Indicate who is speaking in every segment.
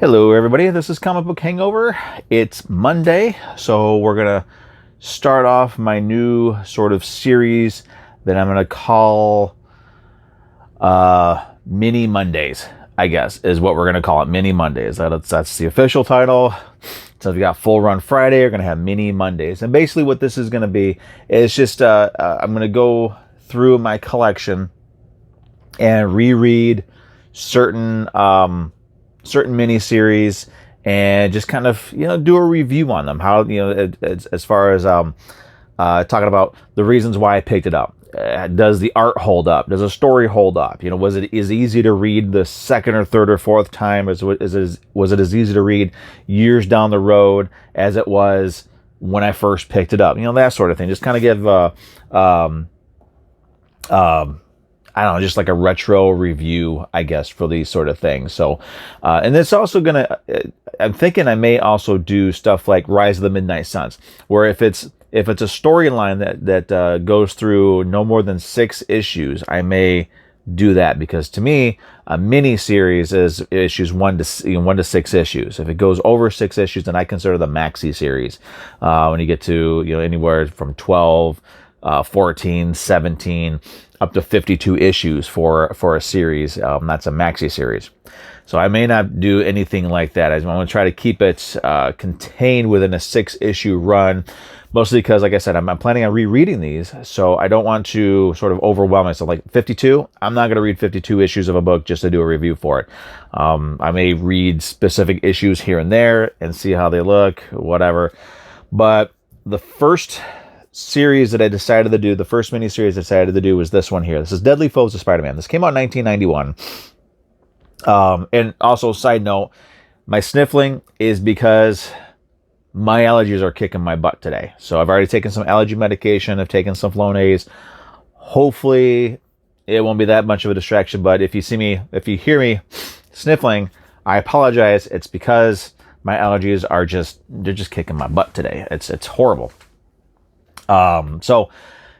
Speaker 1: Hello, everybody. This is Comic Book Hangover. It's Monday, so we're going to start off my new sort of series that I'm going to call Mini Mondays, I guess, is what we're going to call it. Mini Mondays. That's the official title. So if you got Full Run Friday, you're going to have Mini Mondays. And basically what this is going to be is just I'm going to go through my collection and reread certain miniseries and just kind of do a review on them. How as far as talking about the reasons why I picked it up. Does the art hold up? Does the story hold up? Was it as easy to read the second or third or fourth time was it as easy to read years down the road as it was when I first picked it up? That sort of thing. Just kind of give I don't know, just like a retro review, I guess, for these sort of things. So, and it's also I'm thinking I may also do stuff like Rise of the Midnight Suns, where if it's a storyline that goes through no more than 6 issues, I may do that, because to me, a mini series is issues 1 to 6 issues. If it goes over 6 issues, then I consider the maxi series. When you get to anywhere from 12, 14, 17. Up to 52 issues for a series. That's a maxi series. So I may not do anything like that. I'm going to try to keep it contained within a 6-issue run, mostly because, like I said, I'm planning on rereading these, so I don't want to sort of overwhelm myself. Like 52, I'm not going to read 52 issues of a book just to do a review for it. I may read specific issues here and there and see how they look, whatever. But the first series that I decided to do, the first miniseries I decided to do, was this one here. This is Deadly Foes of Spider-Man. This came out in 1991. And also, side note, my sniffling is because my allergies are kicking my butt today. So I've already taken some allergy medication. I've taken some Flonase. Hopefully it won't be that much of a distraction, but if you hear me sniffling, I apologize. It's because my allergies they're just kicking my butt today. It's horrible. So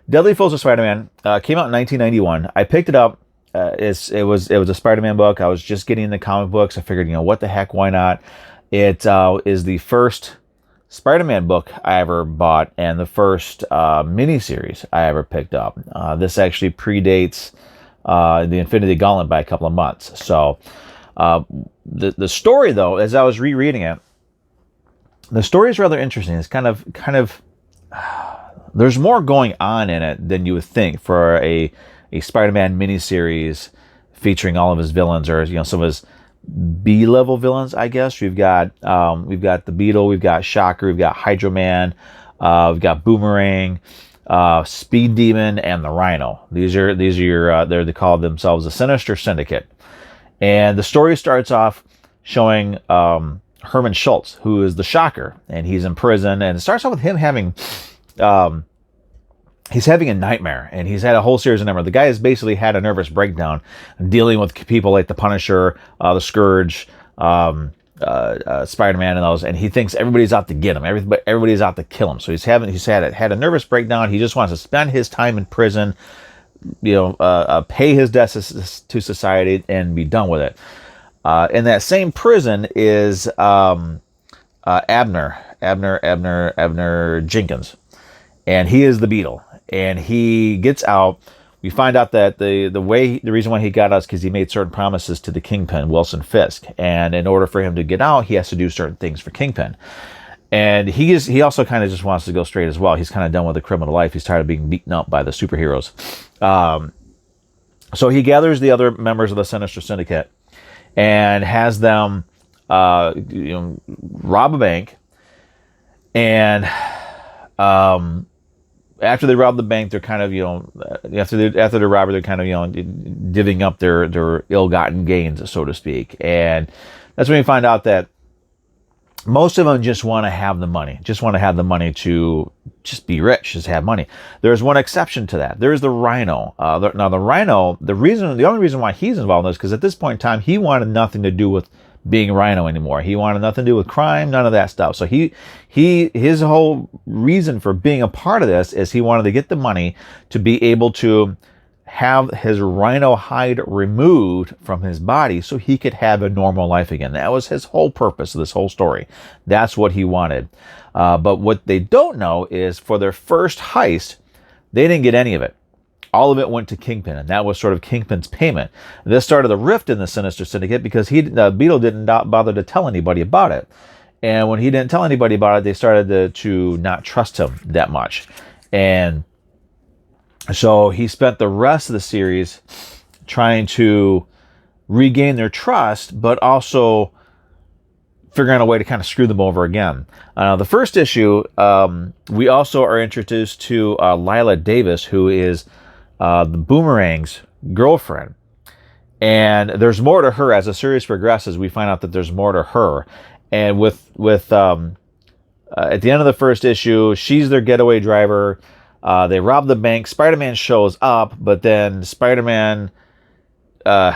Speaker 1: Deadly Foes of Spider-Man came out in 1991. I picked it up. It was a Spider-Man book. I was just getting into comic books. I figured, what the heck, why not? It is the first Spider-Man book I ever bought and the first miniseries I ever picked up. This actually predates the Infinity Gauntlet by a couple of months. So the story, though, as I was rereading it, the story is rather interesting. It's kind of there's more going on in it than you would think for a Spider-Man miniseries featuring all of his villains, or some of his B-level villains, I guess. We've got the Beetle, we've got Shocker, we've got Hydro Man, we've got Boomerang, Speed Demon, and the Rhino. These are your they call themselves the Sinister Syndicate. And the story starts off showing Herman Schultz, who is the Shocker, and he's in prison, and it starts off with him having he's having a nightmare, and he's had a whole series of nightmares. The guy has basically had a nervous breakdown dealing with people like the Punisher, the Scourge, Spider-Man, and those, and he thinks everybody's out to get him. Everybody's out to kill him. So he's had a nervous breakdown. He just wants to spend his time in prison, pay his debts to society, and be done with it. In that same prison is Abner Jenkins, and he is the Beetle. And he gets out. We find out that the reason why he got out is because he made certain promises to the Kingpin, Wilson Fisk, and in order for him to get out, he has to do certain things for Kingpin. And he also kind of just wants to go straight as well. He's kind of done with the criminal life. He's tired of being beaten up by the superheroes. So he gathers the other members of the Sinister Syndicate and has them rob a bank. And after they rob the bank, they're kind of after the robbery, they're kind of divvying up their ill-gotten gains, so to speak. And that's when you find out that most of them just want to have the money, to just be rich, just have money. There's one exception to that. There's the Rhino. Now the Rhino, the only reason why he's involved in this, because at this point in time, he wanted nothing to do with being Rhino anymore. He wanted nothing to do with crime, none of that stuff. So his whole reason for being a part of this is he wanted to get the money to be able to have his rhino hide removed from his body so he could have a normal life again. That was his whole purpose of this whole story. That's what he wanted. But what they don't know is for their first heist, they didn't get any of it. All of it went to Kingpin, and that was sort of Kingpin's payment. This started the rift in the Sinister Syndicate because Beetle didn't bother to tell anybody about it. And when he didn't tell anybody about it, they started to not trust him that much. And so he spent the rest of the series trying to regain their trust, but also figuring out a way to kind of screw them over again. The first issue, we also are introduced to Lila Davis, who is the Boomerang's girlfriend. And there's more to her. As the series progresses, we find out that there's more to her. And with at the end of the first issue, she's their getaway driver. They rob the bank. Spider-Man shows up, but then Spider-Man, the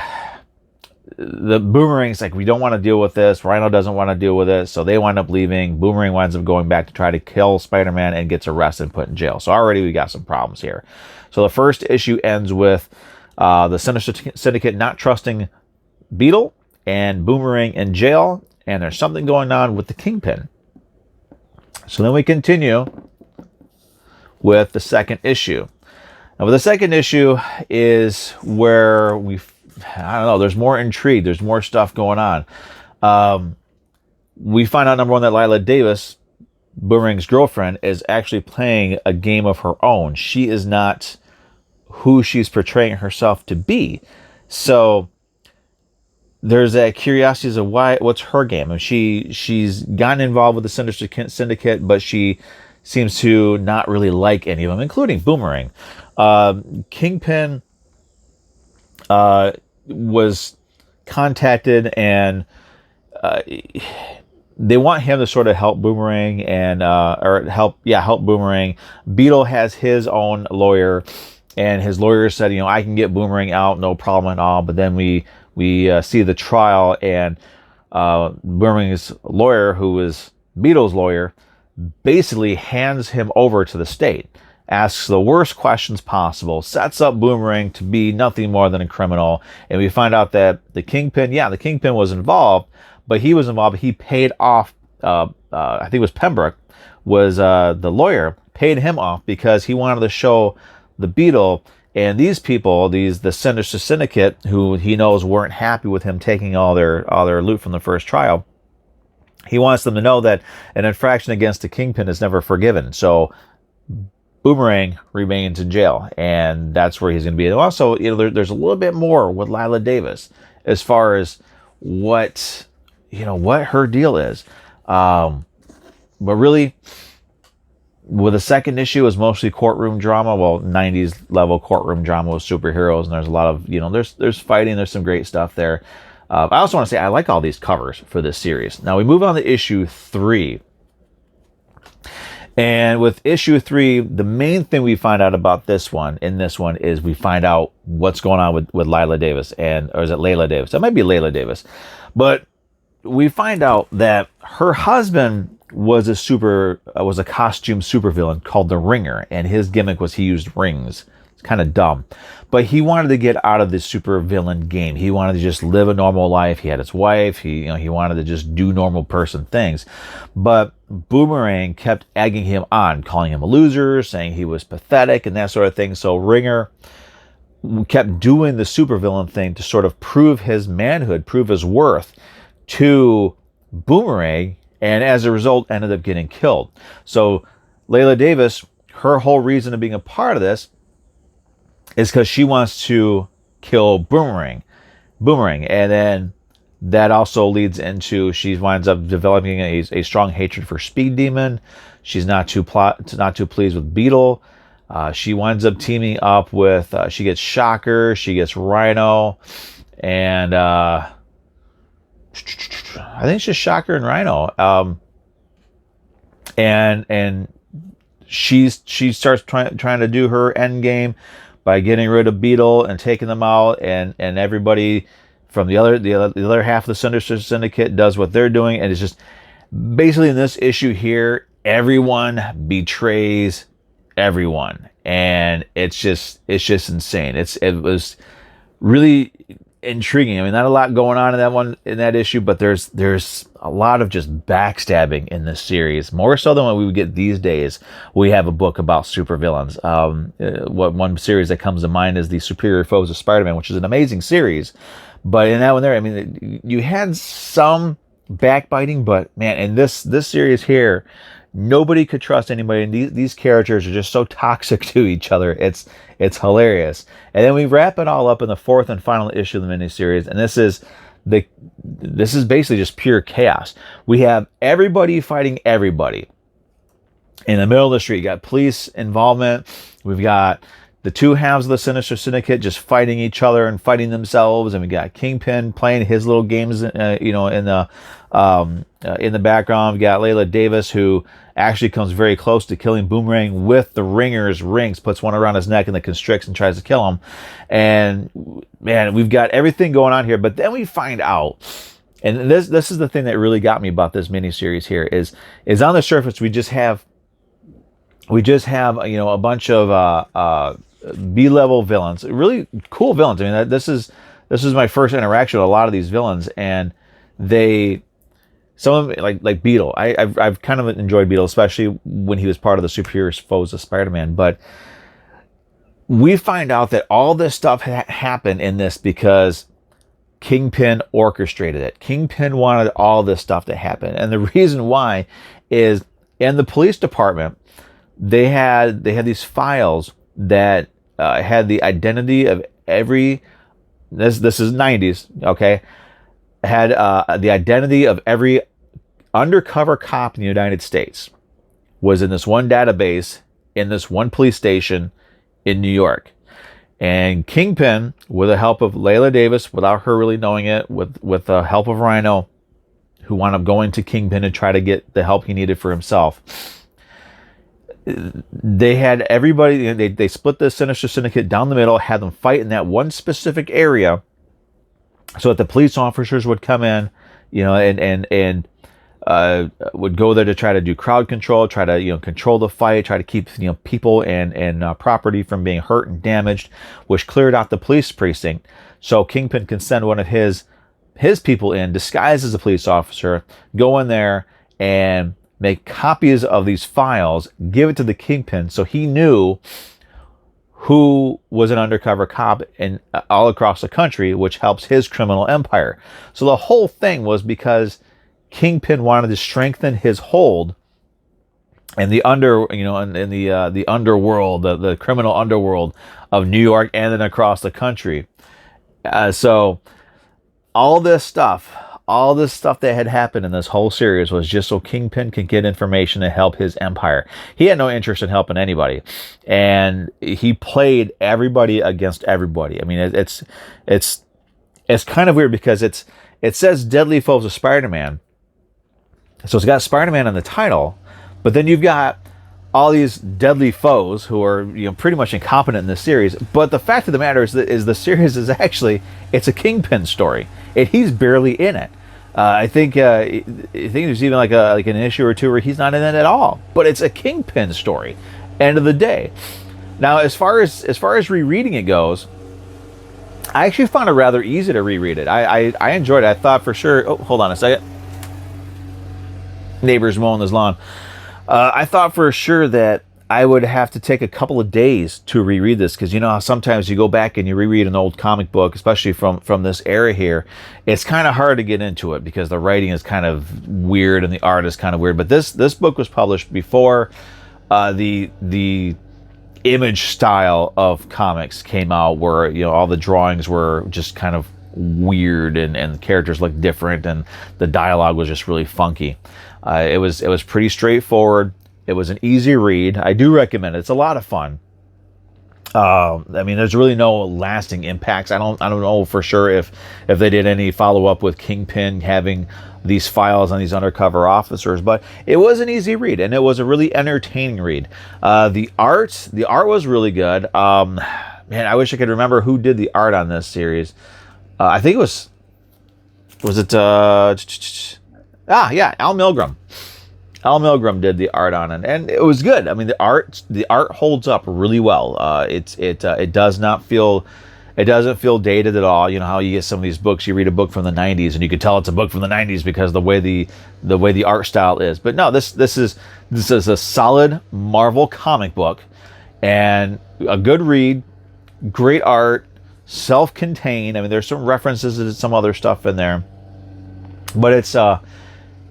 Speaker 1: Boomerang's like, we don't want to deal with this. Rhino doesn't want to deal with it, so they wind up leaving. Boomerang winds up going back to try to kill Spider-Man and gets arrested and put in jail. So already we got some problems here. So the first issue ends with the Sinister Syndicate not trusting Beetle and Boomerang in jail, and there's something going on with the Kingpin. So then we continue with the second issue. Now, with the second issue is where there's more intrigue. There's more stuff going on. We find out, number one, that Lila Davis, Boomerang's girlfriend, is actually playing a game of her own. She is not who she's portraying herself to be. So there's that curiosity as to what's her game. And she's gotten involved with the Sinister Syndicate, but she seems to not really like any of them, including Boomerang. Kingpin was contacted, and they want him to sort of help Boomerang help Boomerang. Beetle has his own lawyer, and his lawyer said, I can get Boomerang out, no problem at all. But then we see the trial, and Boomerang's lawyer, who is Beetle's lawyer, basically hands him over to the state, asks the worst questions possible, sets up Boomerang to be nothing more than a criminal. And we find out that the Kingpin was involved, but he paid off, I think it was Pembroke, was the lawyer, paid him off because he wanted to show the Beetle and these people, the Sinister Syndicate, who he knows weren't happy with him taking all their loot from the first trial. He wants them to know that an infraction against the Kingpin is never forgiven. So Boomerang remains in jail, and that's where he's going to be. And also, there's a little bit more with Lila Davis as far as what her deal is. But really, with the second issue is mostly courtroom drama. Well, 90s level courtroom drama with superheroes, and there's a lot of there's fighting. There's some great stuff there. I also want to say I like all these covers for this series. Now we move on to issue 3. And with issue 3, the main thing we find out about this one is we find out what's going on with Lila Davis, or is it Layla Davis? It might be Layla Davis. But we find out that her husband was a costume supervillain called the Ringer, and his gimmick was he used rings. It's kind of dumb. But he wanted to get out of this supervillain game. He wanted to just live a normal life. He had his wife. He wanted to just do normal person things. But Boomerang kept egging him on, calling him a loser, saying he was pathetic and that sort of thing. So Ringer kept doing the supervillain thing to sort of prove his manhood, prove his worth to Boomerang, and as a result ended up getting killed. So Layla Davis, her whole reason of being a part of this is because she wants to kill Boomerang. And then that also leads into she winds up developing a strong hatred for Speed Demon. She's not too pleased with Beetle. She winds up teaming up with, she gets Shocker, she gets Rhino, and I think it's just Shocker and Rhino. And she starts trying to do her end game by getting rid of Beetle and taking them out, and everybody from the other half of the Sinister Syndicate does what they're doing, and it's just basically in this issue here, everyone betrays everyone, and it's just insane. It was really intriguing. I mean, not a lot going on in that issue, but there's a lot of just backstabbing in this series, more so than what we would get these days. We have a book about supervillains. One series that comes to mind is the Superior Foes of Spider-Man, which is an amazing series. But in that one there, I mean, you had some backbiting, but man, in this series here, nobody could trust anybody, and these characters are just so toxic to each other. It's hilarious. And then we wrap it all up in the fourth and final issue of the miniseries, and this is basically just pure chaos. We have everybody fighting everybody. In the middle of the street, you got police involvement. We've got the two halves of the Sinister Syndicate just fighting each other and fighting themselves, and we got Kingpin playing his little games, in the background. We got Layla Davis, who actually comes very close to killing Boomerang with the Ringer's rings, puts one around his neck and then constricts and tries to kill him. And man, we've got everything going on here. But then we find out, and this is the thing that really got me about this miniseries here, is on the surface we just have a bunch of B-level villains, really cool villains. I mean, this is my first interaction with a lot of these villains, and some of them, like Beetle. I've kind of enjoyed Beetle, especially when he was part of the Superior Foes of Spider-Man. But we find out that all this stuff happened in this because Kingpin orchestrated it. Kingpin wanted all this stuff to happen, and the reason why is in the police department they had these files that had the identity of every. This is 90s, okay. Had the identity of every undercover cop in the United States was in this one database in this one police station in New York. And Kingpin, with the help of Layla Davis, without her really knowing it, with the help of Rhino, who wound up going to Kingpin to try to get the help he needed for himself, they had everybody, they split the Sinister Syndicate down the middle, had them fight in that one specific area, so that the police officers would come in, and would go there to try to do crowd control, try to control the fight, try to keep people and property from being hurt and damaged, which cleared out the police precinct. So Kingpin can send one of his people in, disguised as a police officer, go in there and make copies of these files, give it to the Kingpin, so he knew who was an undercover cop all across the country, which helps his criminal empire. So the whole thing was because Kingpin wanted to strengthen his hold in the the underworld, the criminal underworld of New York and then across the country. So all this stuff that had happened in this whole series was just so Kingpin could get information to help his empire. He had no interest in helping anybody, and he played everybody against everybody. I mean, it's kind of weird because it says Deadly Foes of Spider-Man, so it's got Spider-Man in the title, but then you've got all these deadly foes who are pretty much incompetent in this series. But the fact of the matter is the series is actually, it's a Kingpin story, and he's barely in it. I think there's even like an issue or two where he's not in it at all. But it's a Kingpin story. End of the day. Now, as far as rereading it goes, I actually found it rather easy to reread it. I enjoyed it. I thought for sure. Oh, hold on a second. Neighbors mowing his lawn. I thought for sure that I would have to take a couple of days to reread this, because how sometimes you go back and you reread an old comic book, especially from this era here. It's kind of hard to get into it because the writing is kind of weird and the art is kind of weird. But this book was published before the image style of comics came out, where all the drawings were just kind of weird and the characters looked different and the dialogue was just really funky. It was pretty straightforward. It was an easy read. I do recommend it. It's a lot of fun. I mean, there's really no lasting impacts. I don't know for sure if they did any follow up with Kingpin having these files on these undercover officers, but it was an easy read and it was a really entertaining read. The art was really good. Man, I wish I could remember who did the art on this series. I think it was it? Yeah, Al Milgrom. Al Milgrom did the art on it, and it was good. I mean, the art holds up really well. It does not feel, it doesn't feel dated at all. You know how you get some of these books, you read a book from the 90s and you can tell it's a book from the 90s because the way the art style is. But no, this is a solid Marvel comic book and a good read, great art, self-contained. I mean, there's some references to some other stuff in there, but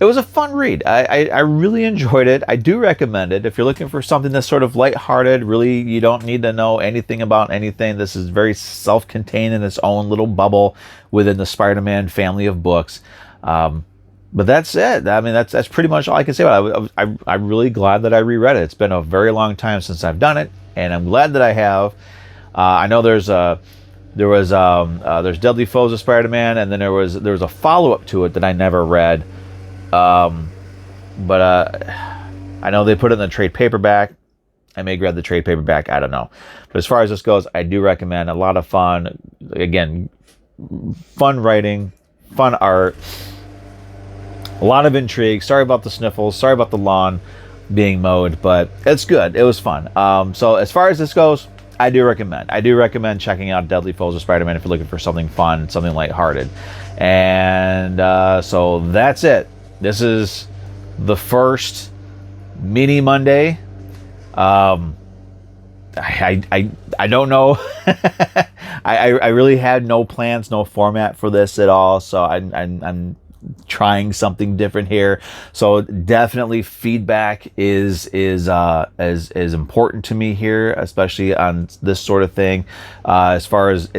Speaker 1: it was a fun read. I really enjoyed it. I do recommend it. If you're looking for something that's sort of lighthearted, really, you don't need to know anything about anything. This is very self-contained in its own little bubble within the Spider-Man family of books. But that's it. I mean, that's pretty much all I can say about it. I'm really glad that I reread it. It's been a very long time since I've done it, and I'm glad that I have. I know there's Deadly Foes of Spider-Man, and then there was a follow-up to it that I never read. But I know they put it in the trade paperback. I may grab the trade paperback. I don't know. But as far as this goes, I do recommend. A lot of fun. Again, fun writing, fun art, a lot of intrigue. Sorry about the sniffles. Sorry about the lawn being mowed, but it's good. It was fun. So as far as this goes, I do recommend. I do recommend checking out Deadly Foes of Spider-Man if you're looking for something fun, something lighthearted. And so that's it. This is the first mini Monday. I don't know. I really had no plans, no format for this at all. So I'm trying something different here. So definitely feedback is important to me here, especially on this sort of thing. As far as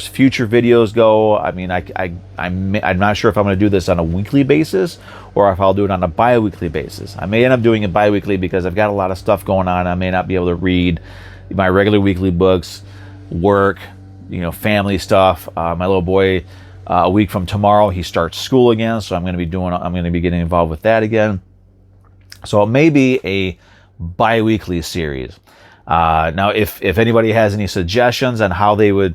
Speaker 1: future videos go, I mean, I'm not sure if I'm going to do this on a weekly basis or if I'll do it on a bi-weekly basis. I may end up doing it bi-weekly because I've got a lot of stuff going on. I may not be able to read my regular weekly books, work, family stuff. My little boy, a week from tomorrow, he starts school again, so I'm going to be getting involved with that again. So it may be a bi-weekly series. Now, if anybody has any suggestions on how they'd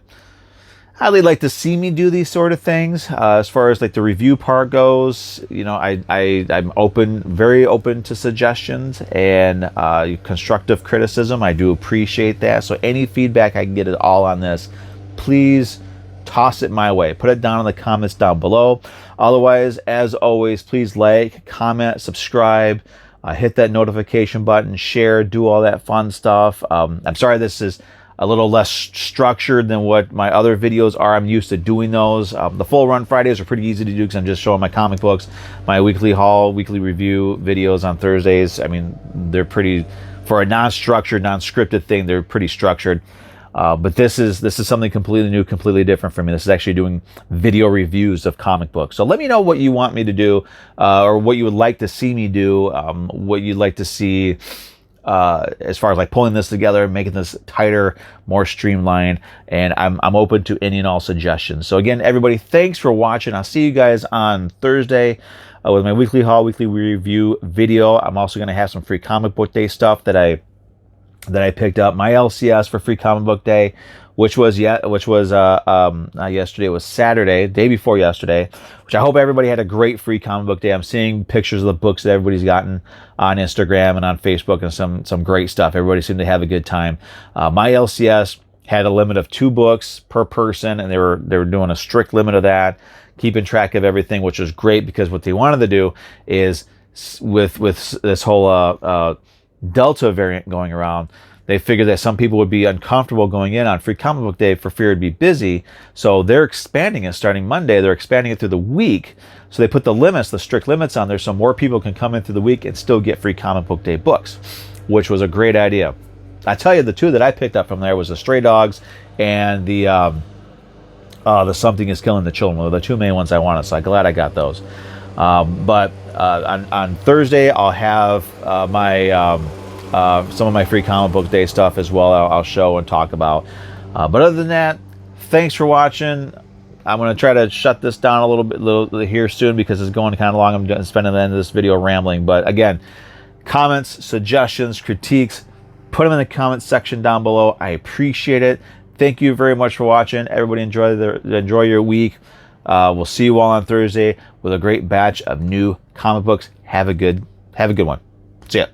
Speaker 1: like to see me do these sort of things, as far as like the review part goes, I'm very open to suggestions and constructive criticism. I do appreciate that. So any feedback I can get at all on this, please toss it my way. Put it down in the comments down below. Otherwise, as always, please like, comment, subscribe, hit that notification button, share, do all that fun stuff. I'm sorry this is a little less structured than what my other videos are. I'm used to doing those. The full run Fridays are pretty easy to do because I'm just showing my comic books. My weekly haul, weekly review videos on Thursdays, I mean, they're pretty, for a non-structured, non-scripted thing, they're pretty structured. But this is something completely new, completely different for me. This is actually doing video reviews of comic books. So let me know what you want me to do, or what you would like to see me do, what you'd like to see as far as like pulling this together, making this tighter, more streamlined. And I'm open to any and all suggestions. So again, everybody, thanks for watching. I'll see you guys on Thursday with my weekly haul, weekly review video. I'm also going to have some free comic book day stuff that I picked up. My LCS for Free Comic Book Day, which was not yesterday, it was Saturday, day before yesterday, which I hope everybody had a great Free Comic Book Day. I'm seeing pictures of the books that everybody's gotten on Instagram and on Facebook and some great stuff. Everybody seemed to have a good time. My LCS had a limit of 2 books per person, and they were doing a strict limit of that, keeping track of everything, which was great because what they wanted to do is with this whole Delta variant going around, they figured that some people would be uncomfortable going in on Free Comic Book Day for fear it'd be busy. So they're expanding it starting Monday. They're expanding it through the week. So they put the strict limits on there so more people can come in through the week and still get Free Comic Book Day books, which was a great idea. I tell you, the 2 that I picked up from there was the Stray Dogs and the Something Is Killing the Children. Were the 2 main ones I wanted, so I'm glad I got those. But on Thursday, I'll have some of my Free Comic Book Day stuff as well. I'll show and talk about. But other than that, thanks for watching. I'm going to try to shut this down a little bit here soon because it's going kind of long. I'm spending the end of this video rambling. But again, comments, suggestions, critiques, put them in the comments section down below. I appreciate it. Thank you very much for watching. Everybody enjoy your week. We'll see you all on Thursday with a great batch of new comic books. Have a good Have a good one. See ya.